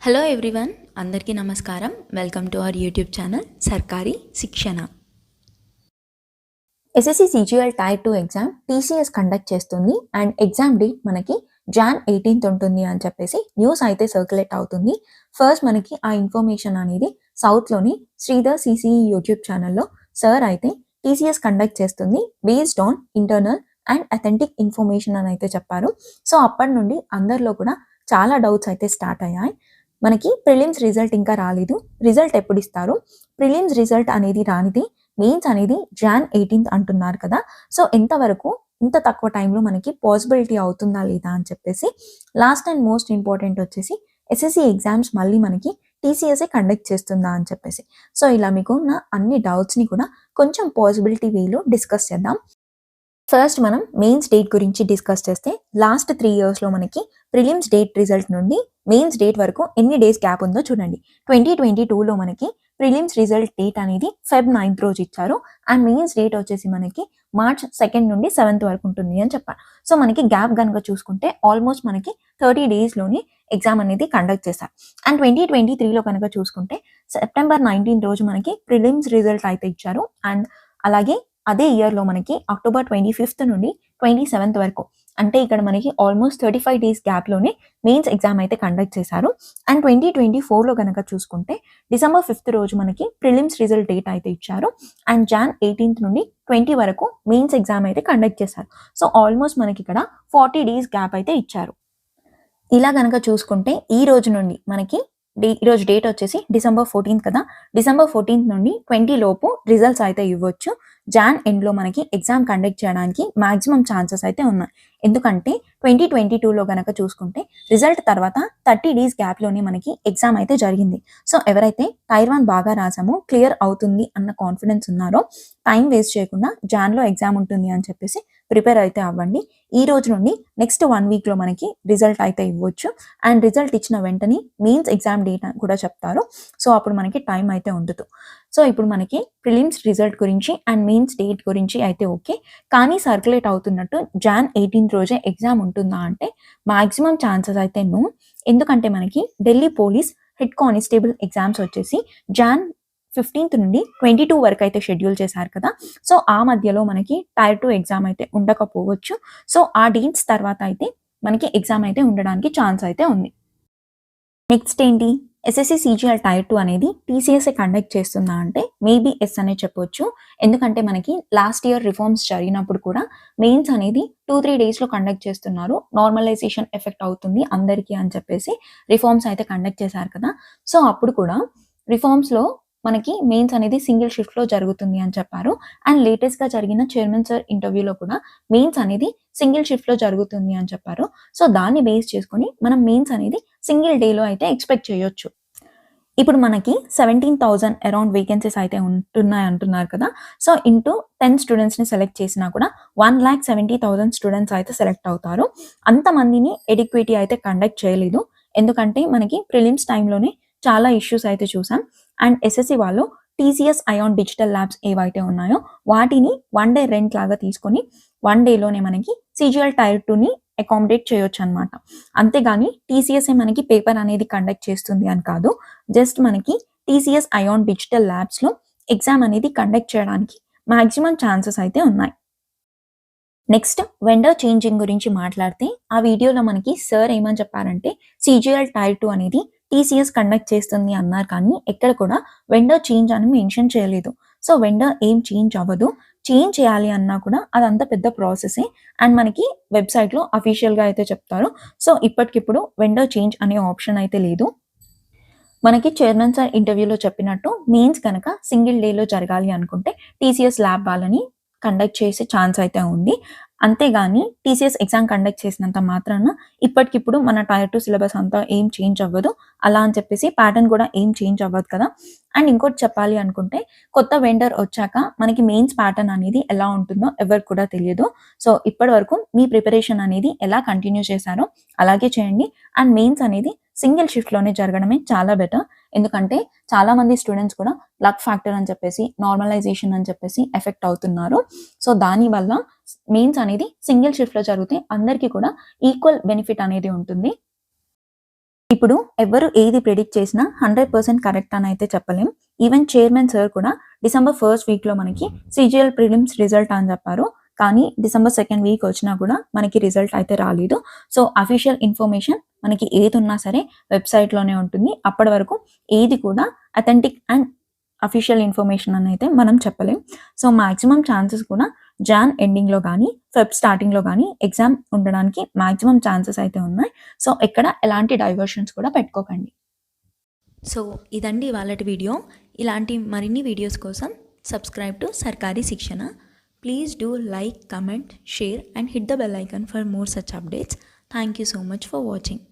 Hello everyone, అందరికీ నమస్కారం. Welcome to our YouTube channel సర్కారీ శిక్షణ. SSC CGL tyre 2 exam TCS conduct చేస్తుంది అండ్ ఎగ్జామ్ డేట్ మనకి జాన్ 18th ఉంటుంది అని చెప్పేసి న్యూస్ అయితే సర్క్యులేట్ అవుతుంది. ఫస్ట్ మనకి ఆ ఇన్ఫర్మేషన్ అనేది సౌత్లోని శ్రీధర్ సిసిఈ యూట్యూబ్ ఛానల్లో సార్ అయితే టీసీఎస్ కండక్ట్ చేస్తుంది based on internal and authentic information అని అయితే చెప్పారు. సో అప్పటి నుండి అందరిలో కూడా చాలా డౌట్స్ అయితే స్టార్ట్ అయ్యాయి. మనకి ప్రిలిమ్స్ రిజల్ట్ ఇంకా రాలేదు, రిజల్ట్ ఎప్పుడు ఇస్తారు, ప్రిలిమ్స్ రిజల్ట్ అనేది రానిది, మెయిన్స్ అనేది జాన్ 18th అంటున్నారు కదా. సో ఎంతవరకు ఇంత తక్కువ టైంలో మనకి పాసిబిలిటీ అవుతుందా లేదా అని చెప్పేసి లాస్ట్ అండ్ మోస్ట్ ఇంపార్టెంట్ వచ్చేసి ఎస్ఎస్సి ఎగ్జామ్స్ మళ్ళీ మనకి టీసీఎస్ఏ కండక్ట్ చేస్తుందా అని చెప్పేసి. సో ఇలా మీకు ఉన్న అన్ని డౌట్స్ని కూడా కొంచెం పాసిబిలిటీ వేలో డిస్కస్ చేద్దాం. ఫస్ట్ మనం మెయిన్స్ డేట్ గురించి డిస్కస్ చేస్తే లాస్ట్ 3 yearsలో మనకి ప్రిలిమ్స్ డేట్ రిజల్ట్ నుండి మెయిన్స్ డేట్ వరకు ఎన్ని డేస్ గ్యాప్ ఉందో చూడండి. 2022లో మనకి ప్రిలిమ్స్ రిజల్ట్ డేట్ అనేది Feb 9th రోజు ఇచ్చారు అండ్ మెయిన్స్ డేట్ వచ్చేసి మనకి March 2nd నుండి 7th వరకు ఉంటుంది అని చెప్పారు. సో మనకి గ్యాప్ కనుక చూసుకుంటే ఆల్మోస్ట్ మనకి 30 daysలోని ఎగ్జామ్ అనేది కండక్ట్ చేశారు. అండ్ 2023లో కనుక చూసుకుంటే September 19th రోజు మనకి ప్రిలిమ్స్ రిజల్ట్ అయితే ఇచ్చారు అండ్ అలాగే అదే ఇయర్లో మనకి October 25th నుండి 27th వరకు, అంటే ఇక్కడ మనకి ఆల్మోస్ట్ 35 days గ్యాప్లోనే మెయిన్స్ ఎగ్జామ్ అయితే కండక్ట్ చేశారు. అండ్ 2024లో కనుక చూసుకుంటే December 5th రోజు మనకి ప్రిలిమ్స్ రిజల్ట్ డేట్ అయితే ఇచ్చారు అండ్ జాన్ 18th నుండి 20 వరకు మెయిన్స్ ఎగ్జామ్ అయితే కండక్ట్ చేశారు. సో ఆల్మోస్ట్ మనకి ఇక్కడ 40 days గ్యాప్ అయితే ఇచ్చారు. ఇలా కనుక చూసుకుంటే ఈ రోజు నుండి మనకి ఈరోజు డేట్ వచ్చేసి December 14th కదా, December 14th నుండి 20 లోపు రిజల్ట్స్ అయితే ఇవ్వచ్చు. జాన్ ఎండ్లో మనకి ఎగ్జామ్ కండక్ట్ చేయడానికి మాక్సిమం ఛాన్సెస్ అయితే ఉన్నాయి. ఎందుకంటే 2022లో కనుక చూసుకుంటే రిజల్ట్ తర్వాత 30 days గ్యాప్లోనే మనకి ఎగ్జామ్ అయితే జరిగింది. సో ఎవరైతే టైర్ 1 బాగా రాసామో క్లియర్ అవుతుంది అన్న కాన్ఫిడెన్స్ ఉన్నారో టైం వేస్ట్ చేయకుండా జాన్లో ఎగ్జామ్ ఉంటుంది అని చెప్పేసి ప్రిపేర్ అయితే అవ్వండి. ఈ రోజు నుండి నెక్స్ట్ 1 weekలో మనకి రిజల్ట్ అయితే ఇవ్వచ్చు అండ్ రిజల్ట్ ఇచ్చిన వెంటనే మెయిన్స్ ఎగ్జామ్ డేట్ కూడా చెప్తారు. సో అప్పుడు మనకి టైం అయితే ఉండదు. సో ఇప్పుడు మనకి ప్రిలిమ్స్ రిజల్ట్ గురించి అండ్ మెయిన్స్ డేట్ గురించి అయితే ఓకే, కానీ సర్క్యులేట్ అవుతున్నట్టు జాన్ 18th రోజే ఎగ్జామ్ ఉంటుందా అంటే మాక్సిమం ఛాన్సెస్ అయితే నో. ఎందుకంటే మనకి Delhi police head constable exams వచ్చేసి జాన్ 15th నుండి 22 వరకు అయితే షెడ్యూల్ చేశారు కదా. సో ఆ మధ్యలో మనకి టైర్ 2 ఎగ్జామ్ అయితే ఉండకపోవచ్చు. సో ఆ డేట్స్ తర్వాత అయితే మనకి ఎగ్జామ్ అయితే ఉండడానికి ఛాన్స్ అయితే ఉంది. నెక్స్ట్ ఏంటి, ఎస్ఎస్సి సిజిఎల్ టైర్ 2 అనేది టీసీఎస్ఏ కండక్ట్ చేస్తుందా అంటే మేబీ ఎస్ అనే చెప్పొచ్చు. ఎందుకంటే మనకి లాస్ట్ ఇయర్ రిఫార్మ్స్ జరిగినప్పుడు కూడా మెయిన్స్ అనేది 2-3 daysలో కండక్ట్ చేస్తున్నారు, నార్మలైజేషన్ ఎఫెక్ట్ అవుతుంది అందరికీ అని చెప్పేసి రిఫార్మ్స్ అయితే కండక్ట్ చేశారు కదా. సో అప్పుడు కూడా రిఫార్మ్స్లో మనకి మెయిన్స్ అనేది సింగిల్ షిఫ్ట్లో జరుగుతుంది అని చెప్పారు అండ్ లేటెస్ట్గా జరిగిన చైర్మన్ సార్ ఇంటర్వ్యూలో కూడా మెయిన్స్ అనేది సింగిల్ షిఫ్ట్లో జరుగుతుంది అని చెప్పారు. సో దాన్ని బేస్ చేసుకొని మనం మెయిన్స్ అనేది సింగిల్ డేలో అయితే ఎక్స్పెక్ట్ చేయొచ్చు. ఇప్పుడు మనకి 17,000 అరౌండ్ వేకెన్సీస్ అయితే ఉంటున్నాయి అంటున్నారు కదా. సో ఇంటూ 10 స్టూడెంట్స్ని సెలెక్ట్ చేసినా కూడా 1,70,000 స్టూడెంట్స్ అయితే సెలెక్ట్ అవుతారు. అంతమందిని ఎడిక్విటీ అయితే కండక్ట్ చేయలేదు, ఎందుకంటే మనకి ప్రిలిమ్స్ టైంలోనే చాలా ఇష్యూస్ అయితే చూసాం అండ్ ఎస్ఎస్సి వాళ్ళు టీసీఎస్ ఐఆన్ డిజిటల్ ల్యాబ్స్ ఏవైతే ఉన్నాయో వాటిని 1 day రెంట్ లాగా తీసుకొని 1 dayలోనే మనకి సిజిఎల్ టైర్ 2ని అకామిడేట్ చేయొచ్చు అనమాట. అంతేగాని టీసీఎస్ఏ మనకి పేపర్ అనేది కండక్ట్ చేస్తుంది అని కాదు, జస్ట్ మనకి టీసీఎస్ ఐఆన్ డిజిటల్ ల్యాబ్స్లో ఎగ్జామ్ అనేది కండక్ట్ చేయడానికి మాక్సిమం ఛాన్సెస్ అయితే ఉన్నాయి. నెక్స్ట్ వెండర్ చేంజింగ్ గురించి మాట్లాడితే ఆ వీడియోలో మనకి సార్ ఏమని చెప్పారంటే సిజిఎల్ టైర్ 2 అనేది టీసీఎస్ కండక్ట్ చేస్తుంది అన్నారు, కానీ ఎక్కడ కూడా వెండర్ చేంజ్ అని మెన్షన్ చేయలేదు. సో వెండర్ ఏం చేంజ్ అవ్వదు, చేంజ్ చేయాలి అన్నా కూడా అదంతా పెద్ద ప్రాసెసే అండ్ మనకి వెబ్సైట్లో అఫీషియల్గా అయితే చెప్తారు. సో ఇప్పటికిప్పుడు వెండర్ చేంజ్ అనే ఆప్షన్ అయితే లేదు. మనకి చైర్మన్ సార్ ఇంటర్వ్యూలో చెప్పినట్టు మెయిన్స్ కనుక సింగిల్ డేలో జరగాలి అనుకుంటే టీసీఎస్ ల్యాబ్ వాళ్ళని కండక్ట్ చేసే ఛాన్స్ అయితే ఉంది. అంతేగాని టీసీఎస్ ఎగ్జామ్ కండక్ట్ చేసినంత మాత్రాన ఇప్పటికిప్పుడు మన టైర్ 2 సిలబస్ అంతా ఏం చేంజ్ అవ్వదు, అలా అని చెప్పేసి ప్యాటర్న్ కూడా ఏం చేంజ్ అవ్వదు కదా. అండ్ ఇంకోటి చెప్పాలి అనుకుంటే కొత్త వెండర్ వచ్చాక మనకి మెయిన్స్ ప్యాటర్న్ అనేది ఎలా ఉంటుందో ఎవరికి కూడా తెలియదు. సో ఇప్పటి వరకు మీ ప్రిపరేషన్ అనేది ఎలా కంటిన్యూ చేశారో అలాగే చేయండి అండ్ మెయిన్స్ అనేది సింగిల్ షిఫ్ట్లోనే జరగడమే చాలా బెటర్. ఎందుకంటే చాలామంది స్టూడెంట్స్ కూడా లక్ ఫ్యాక్టర్ అని చెప్పేసి నార్మలైజేషన్ అని చెప్పేసి ఎఫెక్ట్ అవుతున్నారు. సో దానివల్ల మెయిన్స్ అనేది సింగిల్ షిఫ్ట్లో జరిగితే అందరికీ కూడా ఈక్వల్ బెనిఫిట్ అనేది ఉంటుంది. ఇప్పుడు ఎవరు ఏది ప్రిడిక్ట్ చేసినా 100% కరెక్ట్ అని అయితే చెప్పలేం. ఈవెన్ చైర్మన్ సార్ కూడా డిసెంబర్ ఫస్ట్ వీక్‌లో మనకి సీజీఎల్ ప్రిలిమ్స్ రిజల్ట్ అని చెప్పారు. కానీ డిసెంబర్ సెకండ్ వీక్ వచ్చినా కూడా మనకి రిజల్ట్ అయితే రాలేదు. సో, అఫీషియల్ ఇన్ఫర్మేషన్ మనకి ఏదున్నా సరే వెబ్‌సైట్‌లోనే ఉంటుంది. అప్పటి వరకు ఏది కూడా అథెంటిక్ అండ్ అఫీషియల్ ఇన్ఫర్మేషన్ అని అయితే మనం చెప్పలేం. సో, మాక్సిమం ఛాన్సెస్ కూడా జాన్ ఎండింగ్‌లో గానీ, ఫెబ్ స్టార్టింగ్‌లో గానీ ఎగ్జామ్ ఉండడానికి మాక్సిమం ఛాన్సెస్ అయితే ఉన్నాయి. సో, ఎక్కడ ఎలాంటి డైవర్షన్స్ కూడా పెట్టుకోకండి. సో ఇదండి ఇవాళటి వీడియో. ఇలాంటి మరిన్ని వీడియోస్ కోసం సబ్స్క్రైబ్ టు సర్కారీ శిక్షణ. Please do like, comment, share and hit the bell icon for more such updates. Thank you so much for watching.